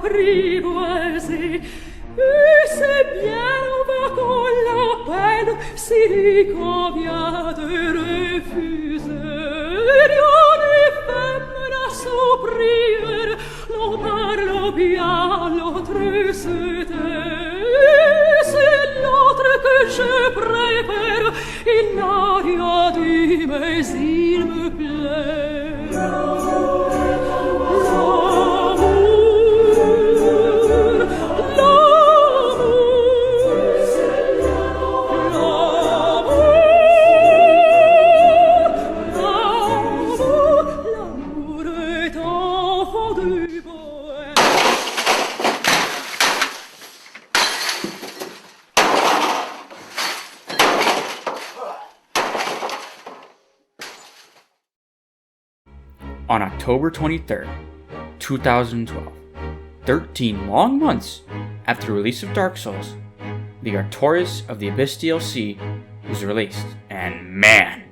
apprivoiser. Et c'est bien, on va qu'on l'appelle, si lui convient de refuser. Rien n'est femme à s'opprimer, l'on parle bien, l'autre se tait. C'est l'autre que je préfère, il n'a rien dit, mais il me plaît. On October 23rd, 2012, 13 long months after the release of Dark Souls, the Artorias of the Abyss DLC was released, and man,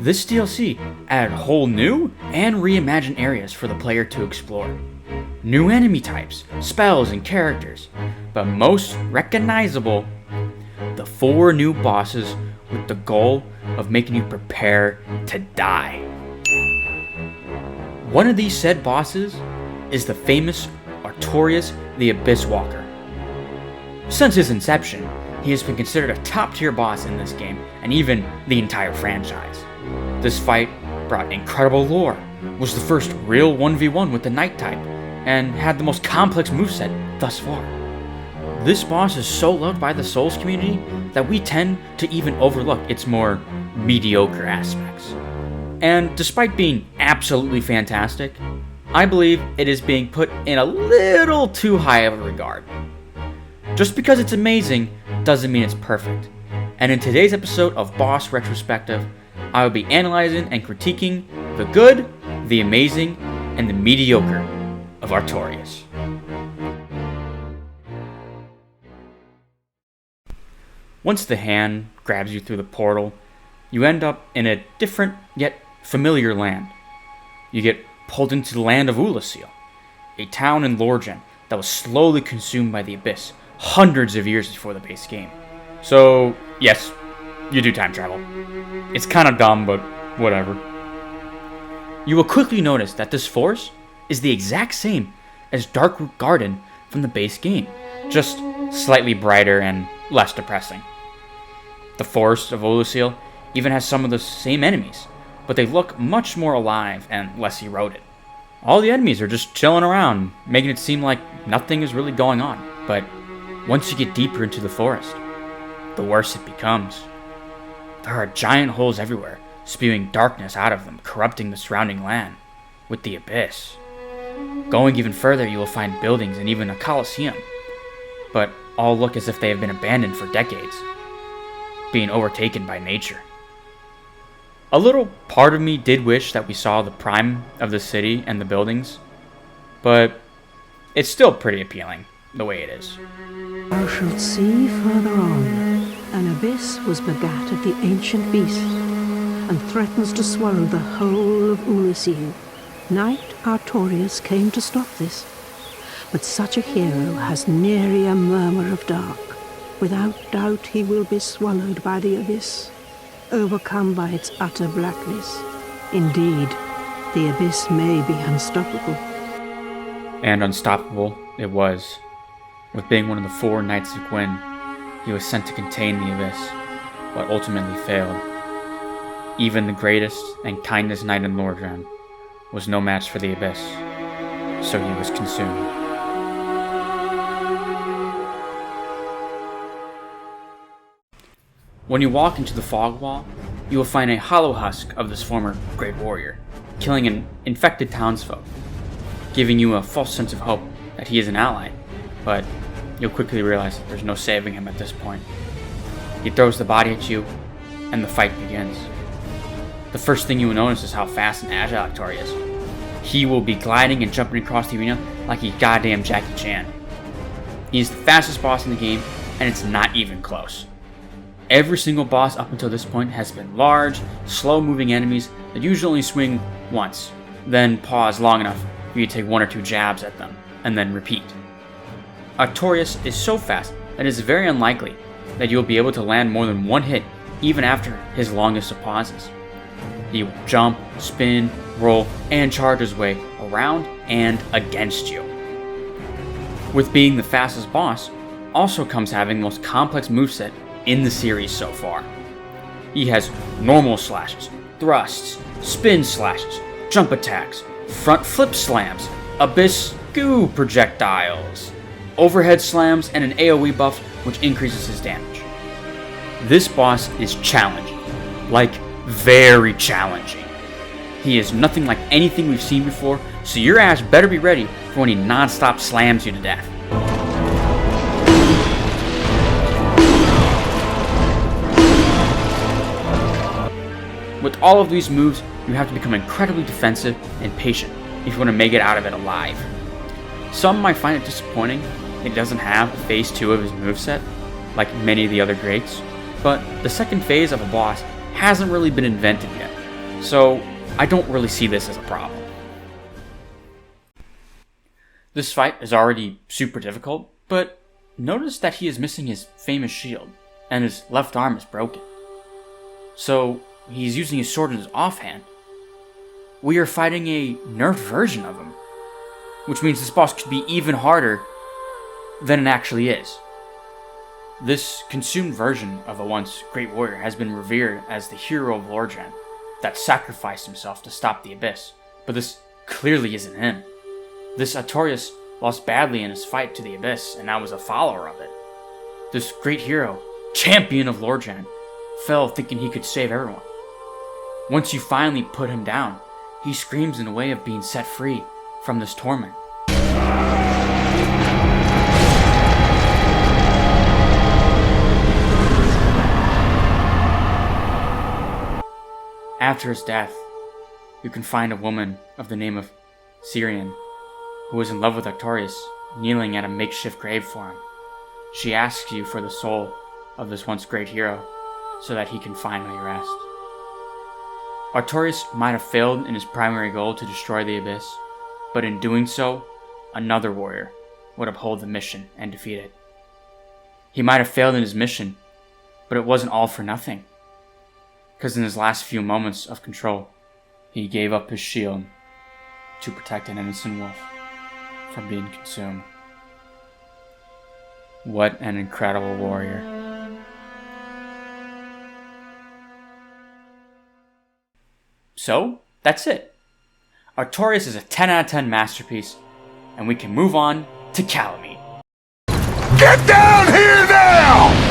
this DLC added whole new and reimagined areas for the player to explore. New enemy types, spells, and characters, but most recognizable, the 4 new bosses with the goal of making you prepare to die. One of these said bosses is the famous Artorias the Abyss Walker. Since his inception, he has been considered a top-tier boss in this game, and even the entire franchise. This fight brought incredible lore, was the first real 1v1 with the Knight type, and had the most complex moveset thus far. This boss is so loved by the Souls community that we tend to even overlook its more mediocre aspects. And despite being absolutely fantastic, I believe it is being put in a little too high of a regard. Just because it's amazing doesn't mean it's perfect. And in today's episode of Boss Retrospective, I will be analyzing and critiquing the good, the amazing, and the mediocre of Artorias. Once the hand grabs you through the portal, you end up in a different yet familiar land. You get pulled into the land of Ulasil, a town in Lorgen that was slowly consumed by the Abyss hundreds of years before the base game. So, yes, you do time travel. It's kind of dumb, but whatever. You will quickly notice that this forest is the exact same as Darkroot Garden from the base game, just slightly brighter and less depressing. The forest of Ulasil even has some of the same enemies, but they look much more alive and less eroded. All the enemies are just chilling around, making it seem like nothing is really going on. But once you get deeper into the forest, the worse it becomes. There are giant holes everywhere, spewing darkness out of them, corrupting the surrounding land with the Abyss. Going even further, you will find buildings and even a coliseum, but all look as if they have been abandoned for decades, being overtaken by nature. A little part of me did wish that we saw the prime of the city and the buildings, but it's still pretty appealing the way it is. Thou shalt see further on, an abyss was begat of the ancient beast, and threatens to swallow the whole of Ulasil. Knight Artorias came to stop this, but such a hero has nary a murmur of dark. Without doubt he will be swallowed by the abyss, overcome by its utter blackness. Indeed, the abyss may be unstoppable. And unstoppable it was. With being one of the 4 Knights of Gwyn, he was sent to contain the abyss, but ultimately failed. Even the greatest and kindest knight in Lordran was no match for the abyss, so he was consumed. When you walk into the fog wall, you will find a hollow husk of this former great warrior, killing an infected townsfolk, giving you a false sense of hope that he is an ally, but you'll quickly realize that there's no saving him at this point. He throws the body at you, and the fight begins. The first thing you will notice is how fast and agile Artorias is. He will be gliding and jumping across the arena like he's goddamn Jackie Chan. He's the fastest boss in the game, and it's not even close. Every single boss up until this point has been large, slow-moving enemies that usually only swing once, then pause long enough for you to take 1 or 2 jabs at them, and then repeat. Artorias is so fast that it is very unlikely that you will be able to land more than one hit even after his longest of pauses. He will jump, spin, roll, and charge his way around and against you. With being the fastest boss, also comes having the most complex moveset in the series so far. He has normal slashes, thrusts, spin slashes, jump attacks, front flip slams, abyss goo projectiles, overhead slams, and an AoE buff which increases his damage. This boss is challenging, like very challenging. He is nothing like anything we've seen before, so your ass better be ready for when he non-stop slams you to death. With all of these moves, you have to become incredibly defensive and patient if you want to make it out of it alive. Some might find it disappointing that he doesn't have phase 2 of his moveset, like many of the other greats, but the second phase of a boss hasn't really been invented yet, so I don't really see this as a problem. This fight is already super difficult, but notice that he is missing his famous shield, and his left arm is broken. So he's using his sword in his offhand. We are fighting a nerfed version of him, which means this boss could be even harder than it actually is. This consumed version of a once great warrior has been revered as the hero of Lorjan that sacrificed himself to stop the Abyss, but this clearly isn't him. This Artorias lost badly in his fight to the Abyss and now was a follower of it. This great hero, champion of Lorjan, fell thinking he could save everyone. Once you finally put him down, he screams in a way of being set free from this torment. After his death, you can find a woman of the name of Syrian, who was in love with Artorias, kneeling at a makeshift grave for him. She asks you for the soul of this once great hero, so that he can finally rest. Artorias might have failed in his primary goal to destroy the Abyss, but in doing so, another warrior would uphold the mission and defeat it. He might have failed in his mission, but it wasn't all for nothing. Because in his last few moments of control, he gave up his shield to protect an innocent wolf from being consumed. What an incredible warrior. So, that's it. Artorias is a 10 out of 10 masterpiece, and we can move on to Calamine. Get down here now!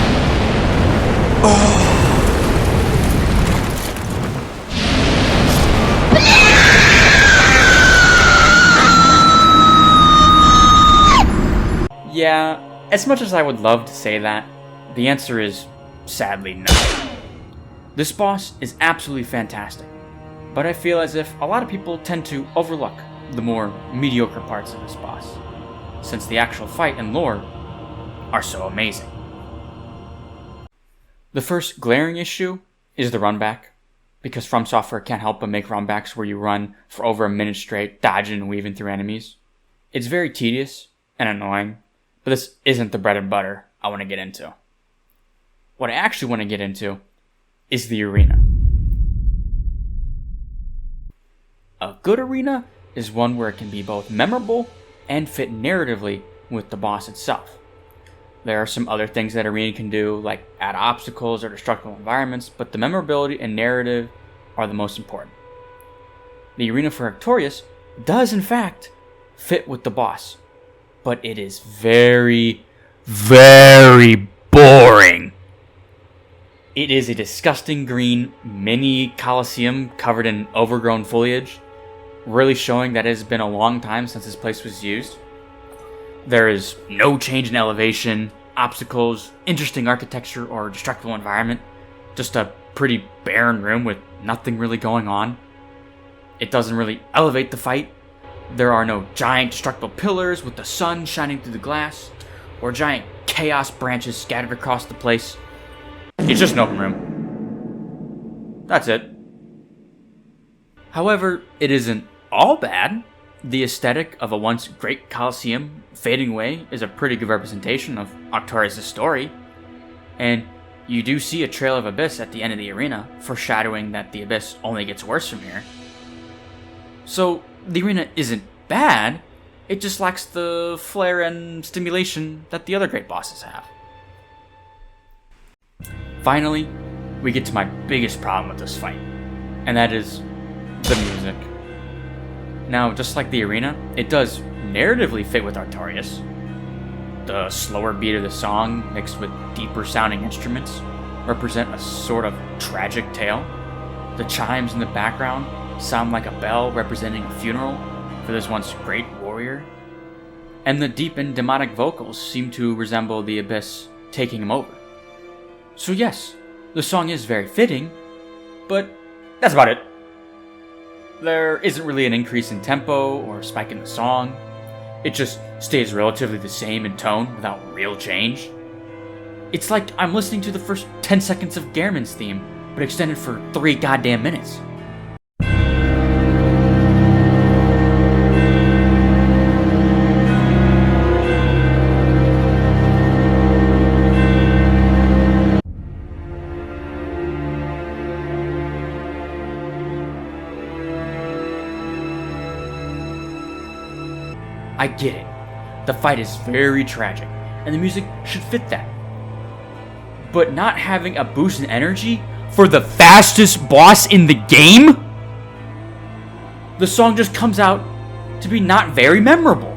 Yeah, as much as I would love to say that, the answer is sadly no. This boss is absolutely fantastic, but I feel as if a lot of people tend to overlook the more mediocre parts of this boss, since the actual fight and lore are so amazing. The first glaring issue is the runback, because From Software can't help but make runbacks where you run for over a minute straight, dodging and weaving through enemies. It's very tedious and annoying, but this isn't the bread and butter I want to get into. What I actually want to get into is the arena. A good arena is one where it can be both memorable and fit narratively with the boss itself. There are some other things that arena can do, like add obstacles or destructible environments, but the memorability and narrative are the most important. The arena for Artorias does in fact fit with the boss, but it is very, very boring. It is a disgusting green mini coliseum covered in overgrown foliage, really showing that it has been a long time since this place was used. There is no change in elevation, obstacles, interesting architecture, or destructible environment. Just a pretty barren room with nothing really going on. It doesn't really elevate the fight. There are no giant destructible pillars with the sun shining through the glass, or giant chaos branches scattered across the place. It's just an open room. That's it. However, it isn't all bad. the aesthetic of a once great Colosseum fading away is a pretty good representation of Artorias' story, and you do see a trail of abyss at the end of the arena, foreshadowing that the abyss only gets worse from here. So the arena isn't bad, it just lacks the flair and stimulation that the other great bosses have. Finally, we get to my biggest problem with this fight, and that is the music. Now, just like the arena, it does narratively fit with Artorias. The slower beat of the song, mixed with deeper sounding instruments, represent a sort of tragic tale. The chimes in the background sound like a bell representing a funeral for this once great warrior. And the deep and demonic vocals seem to resemble the abyss taking him over. So yes, the song is very fitting, but that's about it. There isn't really an increase in tempo or spike in the song. It just stays relatively the same in tone without real change. It's like I'm listening to the first 10 seconds of Gehrman's theme, but extended for 3 goddamn minutes. I get it. The fight is very tragic, and the music should fit that. But not having a boost in energy for the fastest boss in the game? The song just comes out to be not very memorable.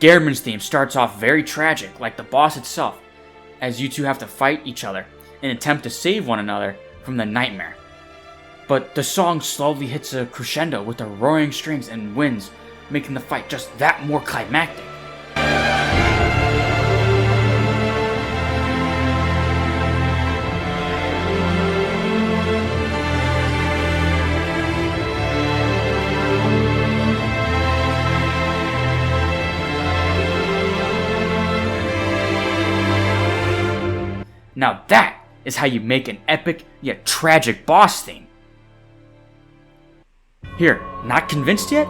Gehrman's theme starts off very tragic, like the boss itself, as you two have to fight each other in an attempt to save one another from the nightmare. But the song slowly hits a crescendo with the roaring strings and winds, making the fight just that more climactic. Now that is how you make an epic yet tragic boss theme. Here, not convinced yet?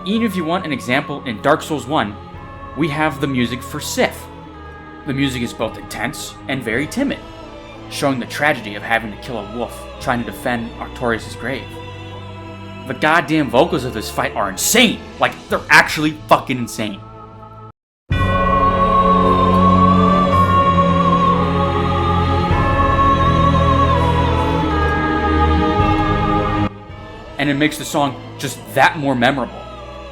Even if you want an example, in Dark Souls 1, we have the music for Sif. The music is both intense and very timid, showing the tragedy of having to kill a wolf trying to defend Artorias' grave. The goddamn vocals of this fight are insane! Like, they're actually fucking insane. And it makes the song just that more memorable.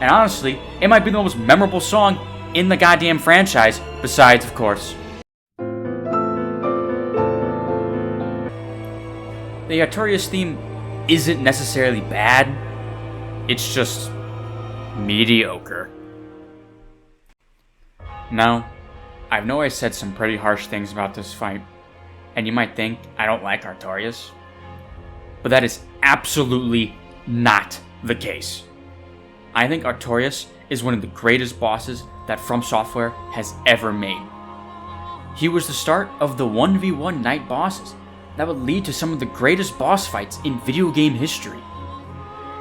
And honestly, it might be the most memorable song in the goddamn franchise, besides, of course, the Artorias theme isn't necessarily bad, it's just mediocre. Now, I know I said some pretty harsh things about this fight, and you might think I don't like Artorias, but that is absolutely not the case. I think Artorias is one of the greatest bosses that From Software has ever made. He was the start of the 1v1 night bosses that would lead to some of the greatest boss fights in video game history.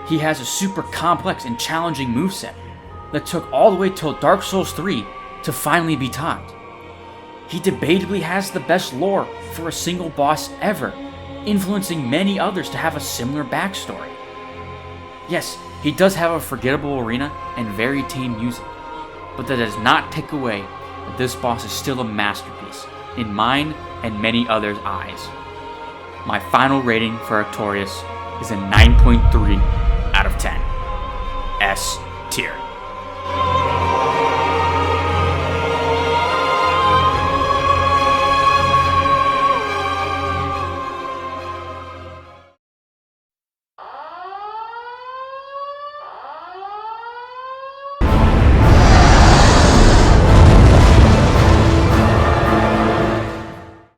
He has a super complex and challenging moveset that took all the way till Dark Souls 3 to finally be topped. He debatably has the best lore for a single boss ever, influencing many others to have a similar backstory. Yes, he does have a forgettable arena and very tame music, but that does not take away that this boss is still a masterpiece in mine and many others' eyes. My final rating for Artorias is a 9.3 out of 10. S